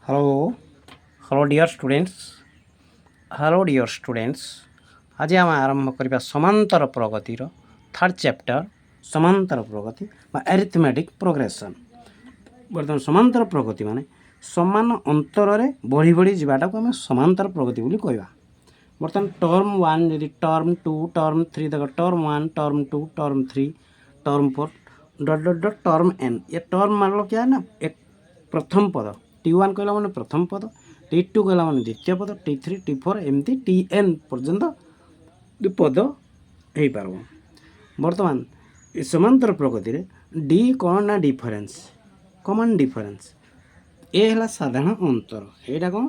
Hello hello dear students hello dear students आज आम आरंभ करबा समांतर प्रगतिर थर्ड चैप्टर समांतर प्रगति बा अरिथमेटिक प्रोग्रेशन। बर्तमान समांतर प्रगति माने समान अंतर रे बढ़ी बढ़ी जाटा को आम समांतर प्रगति बोली कहवा। बर्तमान टर्म 1 यदि टर्म 2 टर्म 3 देख term 1 term 2 term 3 term 4 dot dot dot term n। ये टर्म मतलब क्या है ना, एक प्रथम पद T1 कहला माने प्रथम पद, T2 कहला माने द्वितीय पद, T3 T4 एमती Tn पर्यंत पद हो पार। बर्तमान समांतर प्रगति रे डी कौन ना डिफरेंस कॉमन डिफरेंस ए है साधारण अंतर। एटा कौन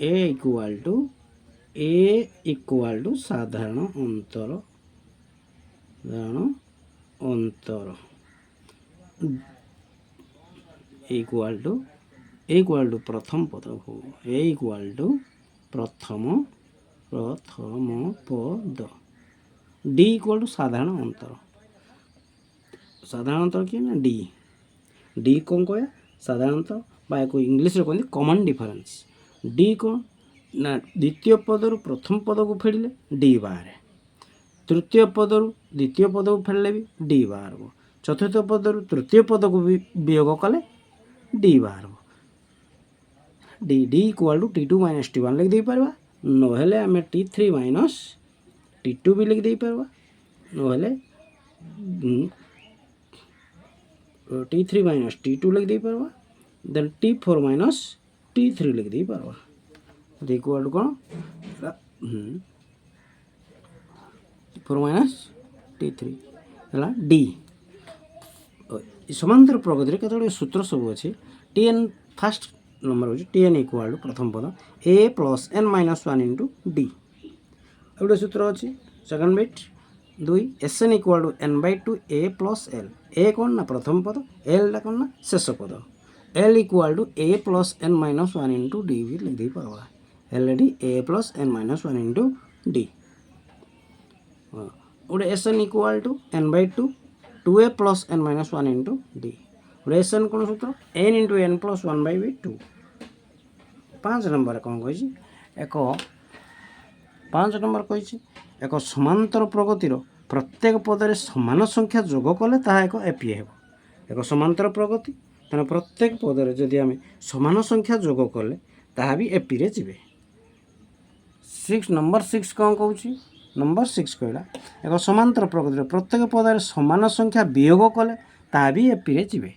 ए इक्वाल टू साधारण अंतर इक्वाल टू प्रथम पद ए इक्वाल टू प्रथम पद डी इक्वाल टू साधारण अंतर किए ना डी कौन कह साधारणतः बा इंग्लीश रे कहते कॉमन डिफरेंस। डी कौन ना द्वितीय पदरु प्रथम पद को फेड़िले डी बाहर, तृतीय पदरु द्वितीय पद को फेड़ले भी डी बाहर, चतुर्थ पदरु तृतीय पद को भी वियोग कले डी बाहर। D d equal to T2 minus T1 लिख दे पारबा, नहेले आमे T3 माइनस T2 भी लिख दे पारबा, नहेले T3 माइनस T2 लिख दे पारबा, देन T4 माइनस T3 लिख दे पारबा। इक्वाल टू कौन T4 माइनस T3 है डी। समांतर प्रगति रे केतोटे सूत्र सब अछि। Tn फर्स्ट नंबर हो Tn इक्वाल टू प्रथम पद a plus n minus 1 into d गोटे सूत्र अच्छी। सेकंड बिट 2 Sn equal to n by 2 a plus l। ए कौन ना प्रथम पद, l टा कौन ना शेष पद, l equal to a plus n minus 1 into d भी लिख दे पारबा। l d a plus n minus 1 into d गोटे Sn equal to n by 2 2a plus n minus 1 into d गोटे Sn कौन सूत्र n into n plus 1 by 2। 5 number कौन कही एक 5 नंबर कही एक समांतर प्रगतिर प्रत्येक पदरे समान संख्या जोग कले ताहा एक एपी हेब। एक समांतर प्रगति तेना प्रत्येक पदरे जदि आम समान संख्या जोग कले ताहा भी एपी रे जिवे। 6 नंबर 6 कौन कहूँ नंबर 6 कहला एक समांतर प्रगतिर प्रत्येक पदरे समान संख्या वियोग कले ताहा भी एपी रे जिवे।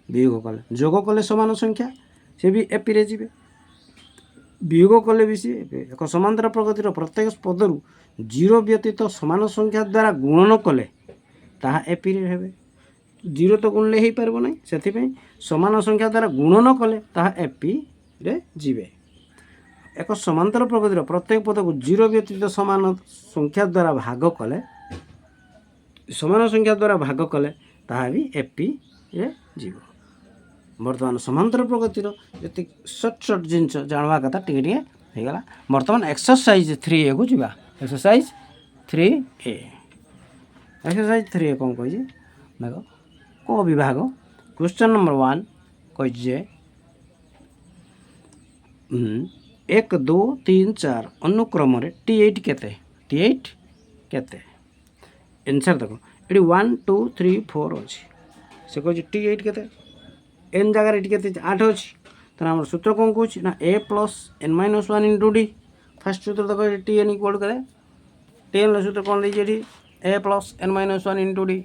वियोग कले जोग कले समान संख्या से भी एपी रे जिवे, वियोग कले भी सी। एक समांतर प्रगतिर प्रत्येक पदरु जीरो व्यतीत समान संख्या द्वारा गुणन कले ताहा एपी रे हेबे। जीरो तो गुणले हो पार ना, से समान संख्या द्वारा गुणन कले ताहा एपी रे जिवे। एक समांतर प्रगतिर प्रत्येक पद को जीरो व्यतीत समान संख्या द्वारा भाग कले समान संख्या द्वारा भाग कले ताहा भी एपी रे जीव। बर्तमान समांतर प्रगतिर जी सर्ट जिनस जानवा कथा टे होगा। बर्तमान एक्सरसाइज 3A को जीवा। एक्सरसाइज 3A एक्सरसाइज 3A कौन कही देख को विभाग क्वेश्चन नंबर 1 कही 1 2 3 4 अनुक्रम T8 केते T8 केते आंसर देखो ये 1 2 3 4 अच्छी से कह T8 केते एन जगह ये के 8 अच्छी तेना आम सूत्र कौन कौच ना a plus n minus 1 into D. Fast सूत्र देख Tn इक्वल करे Tn सूत्र कौन देखिए a plus n minus 1 into D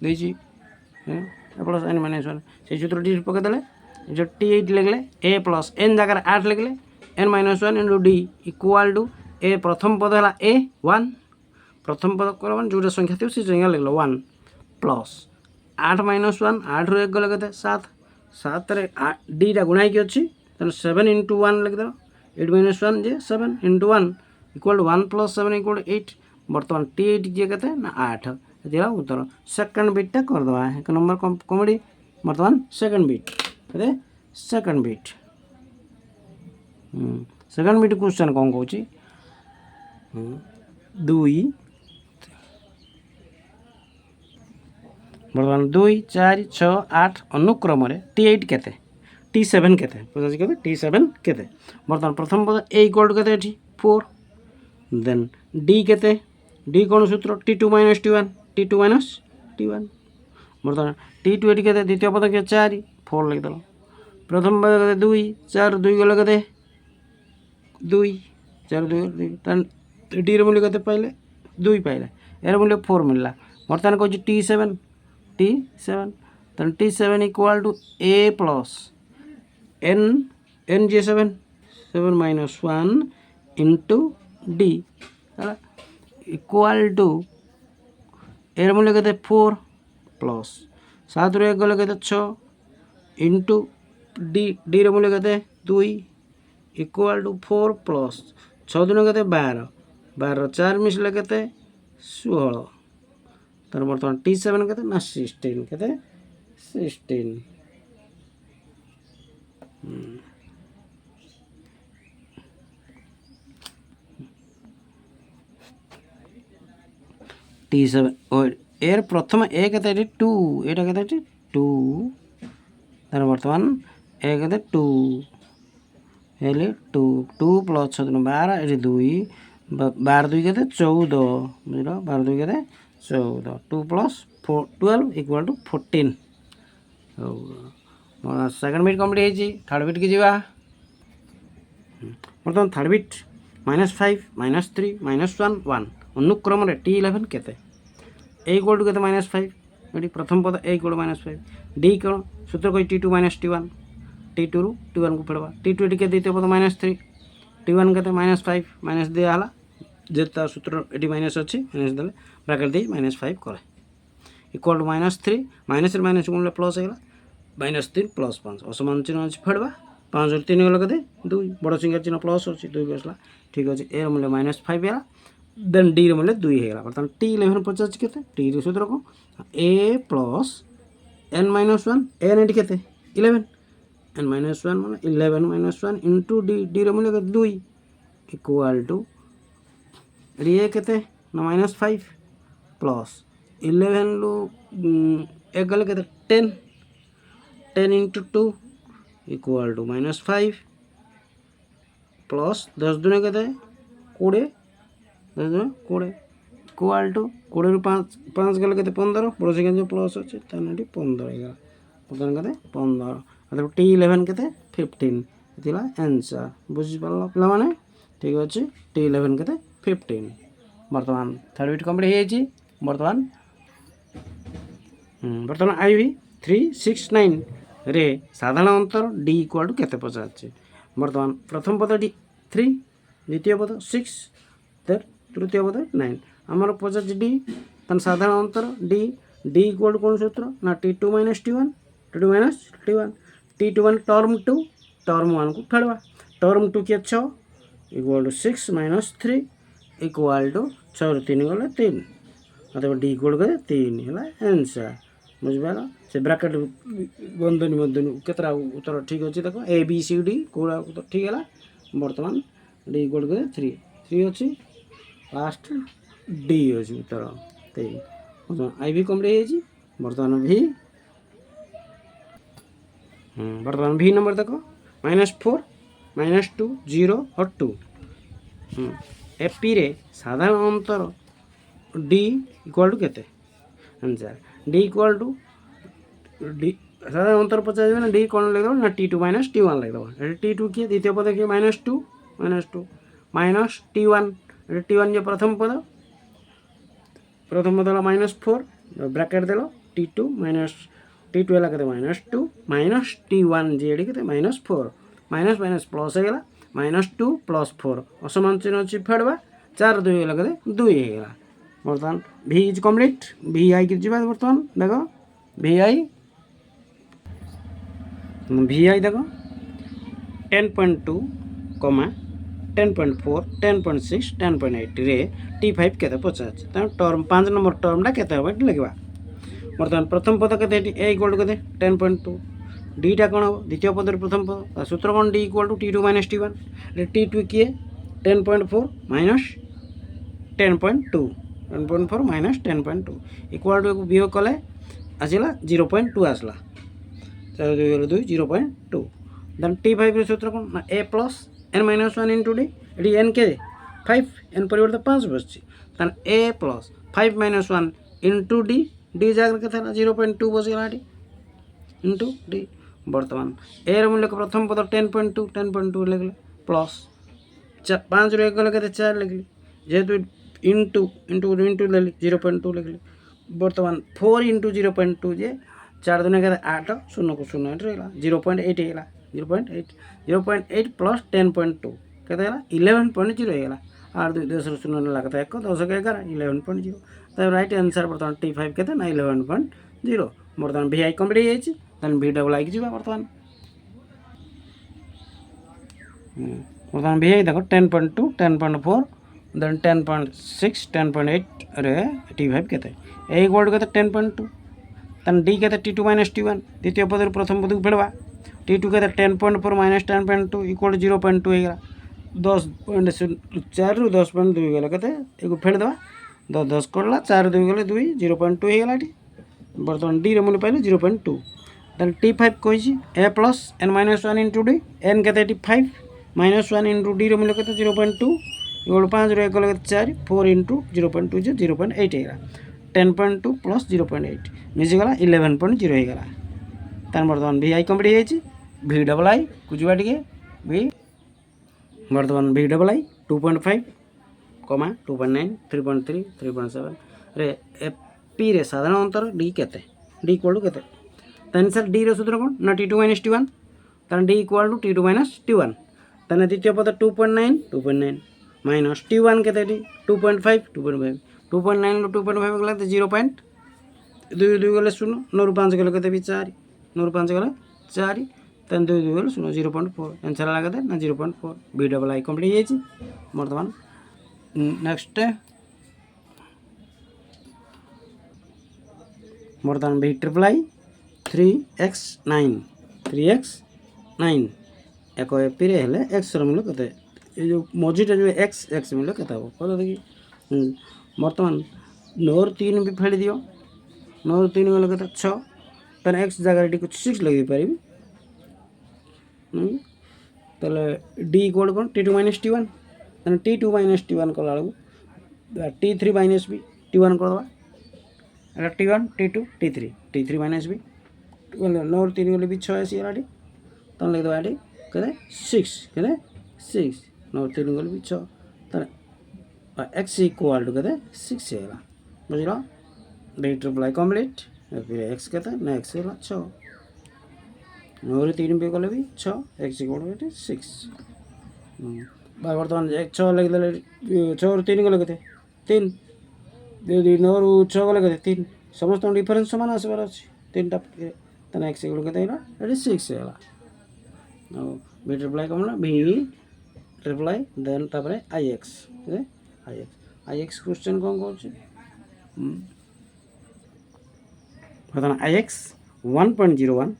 देखिए a प्लस n माइनस 1 से सूत्र डी पकईदे जो T8 लिखले a प्लस n जगह 8 लिखले n minus 1 into d equal to a प्रथम पद है a1 प्रथम पद कर जो संख्या थी से संख्या लिखल 1 प्लस 8 माइनस 1 8 रु 1 गले के 7 7 डी टा गुणा अच्छी तेना 7 इंटू 1 लिखद 8 माइनस 1 जे 7 into 1 equal to 1 plus 7 equal to 8। बर्तमान T8 जे के ना 8 ये उत्तर। सेकंड बिटा करदे एक नंबर कॉमेडी। बर्तमान second bit second bit question कौन कौच 2 बर्तमान 2 4 6 8 अनुक्रम T8 केते T7 केते पचासी केते T7 केते बर्तमान प्रथम पद A इक्वल टू केते एठी 4 देन D केते D कोन सूत्र T2 - T1 T2 - T1 बर्तमान T2 एठी केते द्वितीय पद के 4 4 लिख दलो प्रथम पद केते 2 4 2 गले केते 2 4 2 तन D रे मूल्य केते पाइले 2 पाइले एरो मूल्य 4 मिलला बर्तमान कहछि T7 तन T7 equal to A plus n जे 7 minus 1 into D equal to एर मूल्य केते 4 प्लस 7 रे 1 गले केते 6 इंटू D रे मूल्य केते 2 इक्वल टू 4 प्लस 6 दिन केते 12 12 4 मिसले केते 16 तर बर्तमान T7 केते ना 16 केते 16 T7 और एर प्रथम ए केते 2 एटा केते 2 तर बर्तमान ए केते 2 हेले 2 2 प्लस 6 12 एटी 2 12 2 केते 14 बुझलो 12 2 केते 14 2 प्लस 4 12 इक्वल टू 14 हो second bit complete hazy third bit की जीवा बर्तमान थर्ड बिट -5 -3 -1 1 अनुक्रम रे T11 केते A इक्वल टू केते -5 एटी प्रथम पद A इक्वल -5 D कोन सूत्र कोइ T2 - T1 T2 रु T1 को फेडबा T2 एटी के द्वितीय पद -3 T1 केते -5 माइनस दिया हला जेता सूत्र एटी माइनस अछि माइनस देले ब्रैकेट दे -5 करे इक्वल टू -3 माइनस रे माइनस गुणले प्लस हेला -3 प्लस 5 असमान चिन्ह अछि फेडबा 5 और 3 गला केते 2 बड़ सिंगर चिन्ह प्लस अछि 2 बसला ठीक अछि ए मूल्य -5 हेला देन D रे मूल्य 2 हेला बर्तमान T11 50 केते T रे सूत्र को A plus n - 1 n eighty केते 11 n - 1 माने 11 - 1 इनटू D रे मूल्य केते 2 इक्वल टू ए केते ना -5 प्लस 11 लु एक गले केते 10 इंटू 2 इक्वल टू -5 प्लस 10 दुने केते 20 10 दुने 20 इक्वल टू 20 रु 5 गले केते 15 बड़ संख्या जो प्लस अछि तानेटी 15 हेगा बर्तमान केते 15 मतलब T11 केते 15 दिला आंसर बुझि पालो पिला माने ठीक अछि T11 केते 15 बर्तमान थर्ड बिट कंप्लीट हे छी बर्तमान IV 369 रे साधारण अंतर D इक्वल टू केते पचाछि बर्तमान प्रथम पद D 3 द्वितीय पद 6 तृतीय पद 9 हमर पचाछि D तन साधारण अंतर D इक्वल टू कोन सूत्र ना T2 - T1 T2 - T1 T21 term 2 term 1 को फेडवा टर्म 2 के 6 इक्वल टू 6 - 3 इक्वल टू 6 रे 3 गले 3 मतलब D इक्वल के 3 हला आंसर बुझबाला से ब्रैकेट बंधनी केतरा उत्तर ठीक अछि देखो A B C D कोडा उत्तर ठीक हला वर्तमान D इक्वल के 3 अछि लास्ट D अछि उत्तर 3 IV कंप्लीट हे छी वर्तमान V नंबर देखो -4 -2 0 और 2 एपी रे साधारण अंतर D इक्वल टू केते answer D equal to D साधारण अंतर पचास ना D कोन लिख दो ना T2 - T1 लिख दो T2 के द्वितीय पद के -2 T1 T1 जो प्रथम पद ला -4 ब्रैकेट देलो T2 ला केते -2 T1 जेडी केते -4 माइनस माइनस प्लस हो गला -2 + 4 असमान चिन्ह अछि फेडबा 4 2 गला केते 2 हे गला बर्तमान V इज कंप्लीट VI के जीवा बर्तमान देखो VI देखो 10.2 10.4 10.6 10.8 रे T5 केते 50 त टर्म 5 नंबर टर्म ला केते होबा लिखबा बर्तमान प्रथम पद केते A इक्वल टू केते 10.2 D टा कोन हो द्वितीय पद रे प्रथम पद सूत्र कोन D equal to T2 - T1 रे T2 किए 10.4 - 10.2 10.4 - 10.2 इक्वल टू वियोग कले आसिला 0.2 आसला 4 2 0.2 देन T5 सूत्र कौन ना a plus n minus 1 into D ये n के 5 n परिवर्ते 5 बस a plus 5 minus 1 into D D जगह के 0.2 बसगला इंटू डी बर्तमान ए मूल्य प्रथम पद 10.2 लिखले प्लस 5 रु 1 गले के 4 लिखली जेहेतु इंटू इंटू इंटू ले 0.2 लिखली बर्तमान 4 इंटू 0.2 जे 4 दुनिया के 8 शून्य को शून्य रहा 0.8 होगा 0.8 प्लस 10.2 के 11.0 होगा 8 2 10 शून्य लगा 1 10 के 11 11.0 तो राइट आंसर बर्तमान T5 के 11.0 बर्तमान VI कंप्लीट हो V डबल आई जा बर्तमान बर्तमान VI देख 10.2 10.4 देन 10.6 10.8 अरे T5 के ए इक्वल टू के 10.2 तन डी के T2 माइनस T1 द्वितीय पद प्रथम पद को फेड़वा T2 के 10.4 माइनस 10.2 इक्वल 0.2 होगा 10.4 रु 10.2 गला के फेड़ देवा 10 कड़ा 4 2 गले 2 0.2 होगा ये बर्तमान डी मूल्य पाइले 0.2 देन T5 कही A plus n minus 1 into D N के 5 माइनस 1 इंटू डी मूल्य के 0.2 इक्वल 5 रु 1 गले 4 4 इंटू 0.2 0.8 होगा 10.2 प्लस 0.8 मिसीगला 11.0 होगा तार बर्तमान VI कंप्लीट V डबल आई कुछ टी बर्तमान V डबल आई 2.5 कमा 2.9 3.3 3.7 रे P रे साधारण अंतर D केते D इक्वल टू केते तन सर D रे सूत्र कोन ना T2 माइनस T1 तन D equal to T2 minus T1 तन द्वितीय पद 2.9 माइनस T1 केते D 2.5 2.9 2.5 गला 0.2 2 गले 0 9 रु 5 गले केते भी 4 9 रु 5 गले 4 तन 2 2 गले 0 0.4 आंसर लगा दे ना 0.4 V डबल आई कंप्लीट हो बर्तमान नेक्स्ट बर्तमान V ट्रिपल आई 3x9 एक एपी रे हेले x मूल्य केते ये जो मझीटा जो x मूल्य केते हो कह देखी बर्तमान 9 3 भी फेड़ दियो 9 3 गले केते 6 तन x जगह डी कुछ 6 लगे पारि तले d इक्वल कोन T2 माइनस T1 तन T2 माइनस T1 कला T3 माइनस भी T1 कर दवा एटा T1 T2 T3 माइनस भी 9 3 गले भी 6 आसी एलाडी तन लिख दवा एटी केते 6 केते 6 9 3 गले भी 6 तन x इक्वल टू केते 6 हैला बुझिलो V ट्रिपल आई कंप्लीट फिर x केते ना x हैला 6 9 3 भी गले भी 6 x इक्वल टू 6 बर्तमान 6 लग दे 6 3 गले केते 3 9 6 गले केते 3 समस्त डिफरेंस समान आसबार अछि 3 टा तने x इक्वल केते हैला एटी 6 हैला V ट्रिपल आई कमला V ट्रिपल आई देन तापरे IX क्वेश्चन कौन कहछि बर्तमान IX 1.01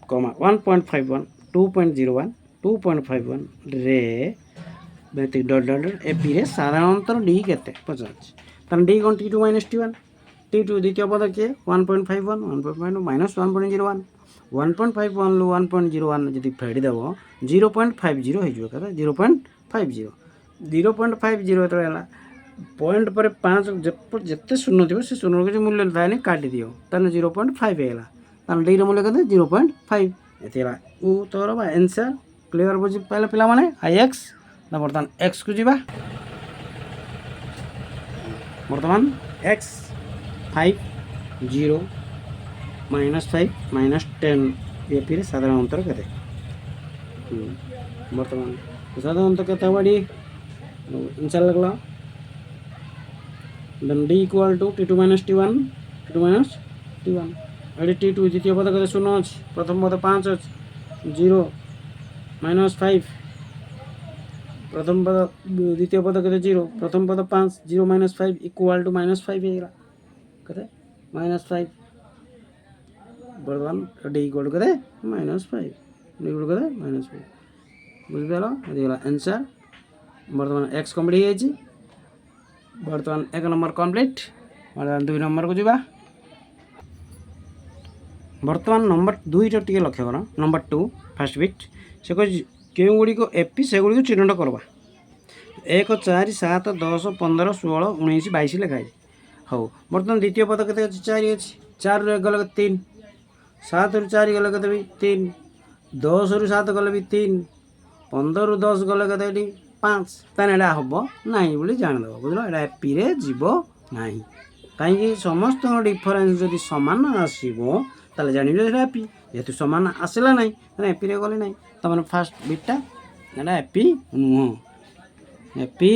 1.51 2.01 2.51 रे बेतिक डॉट डॉट एपी रे साधारण अंतर डी केते 50 तन डी कोन T2 माइनस T1 T2 द्वितीय पद के 1.51 1.5 माइनस 1.01 1.51 लो 1.01 जदि फेडी देबो 0.50 हो जिवो कदा 0.50 0.50 तो हैला पॉइंट पर 5 जत्ते शून्य थिबो से शून्य के मूल्य थाने काटी दियो तने 0.5 हैला तन डी रो मूल्य कते 0.5 एतेला उ तोर बा आंसर क्लियर बुझि पहले पिला माने IX ना बर्तमान x को जीवा बर्तमान x 5 0 माइनस 5 माइनस 10 ये फिर साधारण अंतर केते बर्तमान साधारण अंतर केते बड़ी आंसर लगला then d equal to T2 minus T1 T2 minus T1 एडी T2 द्वितीय पद केते 0 अछि प्रथम पद 5 अछि 0 माइनस 5 प्रथम पद द्वितीय पद केते 0 प्रथम पद 5 0 माइनस 5 इक्वल टू माइनस 5 हेला केते माइनस 5 बर्तमान d इक्वल केते माइनस 5 d इक्वल केते माइनस 5 बुझ गेलो एदी होला आंसर बर्तमान x कंप्लीट हेछि बर्तमान 1 नंबर कंप्लीट बर्तमान 2 नंबर को जीवा बर्तमान नंबर 2 रो टिके लक्ष्य करो नंबर 2 फर्स्ट बिट से कह क्यों गुड़िक एपी से गुड़िक चिन्हट करवा 1 4 7 10 15 16 19 22 लिखाई हाँ बर्तमान द्वितीय पद के 4 अच्छी 4 रु 1 गल 3 7 रु 4 गल के 3 10 रु 7 गले भी 3 15 रु 10 गले के 5 ताने एटा हम ना बोली जानदेव बुझल एटा एपी रे जीव ना कहीं समस्त डिफरेन्स जदि सामान आसो ताले जानवे एपी जेहेतु सामान आसला ना एपी रे गले ना तुम फास्ट बिटा एटा एपी नुह एपी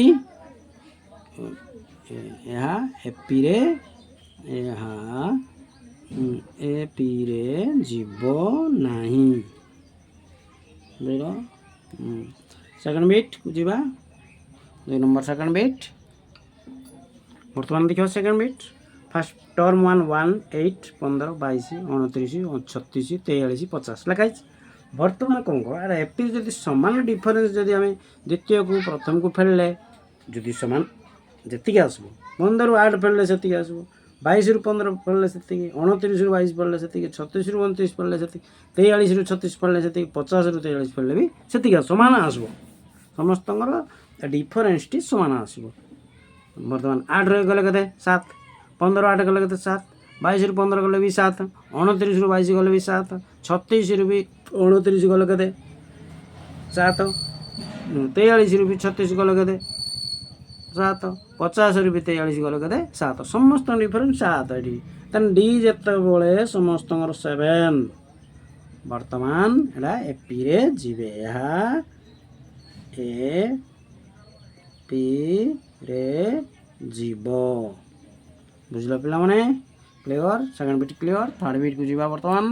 यहाँ एपी रे यहाँ एपी रे जीव नहीं सेकेंड बिट को जीवा 2 नंबर सेकेंड बिट बर्तमान देखो सेकेंड बिट फास्ट टर्म 1 8 15 22 29 36 43 50 लिखाई बर्तमान कौन कह एपी जदि सामान डिफरेन्स जदि आम द्वितीय को प्रथम को फेरले जदि सामान जी आसब 15 रु 8 फेरले से आसब 22 रु 15 पढ़ले से 29 रु 22 पढ़ले से 36 रु 29 पढ़ले से 43 रु 36 पढ़ले से 50 रु 43 पढ़ले भी से सामान आसब समस्त डिफरेन्स टी सामान आसब बर्तमान 8 रु गले के 7 15 8 गले के 7 22 रु 15 गले भी 7 29 रु 22 गले भी 7 36 रु भी 29 गले के 7 43 रु भी 36 गले के 7 50 रु भी 43 गले के 7 समस्त डिफरेन्स 7 ये तेन डी जिते बड़े समस्त 7 बर्तमान एटा एपी रे जीवे यहाँ ए पी रे जीव बुझल पिला माने clear second bit clear third bit को जीवा बर्तमान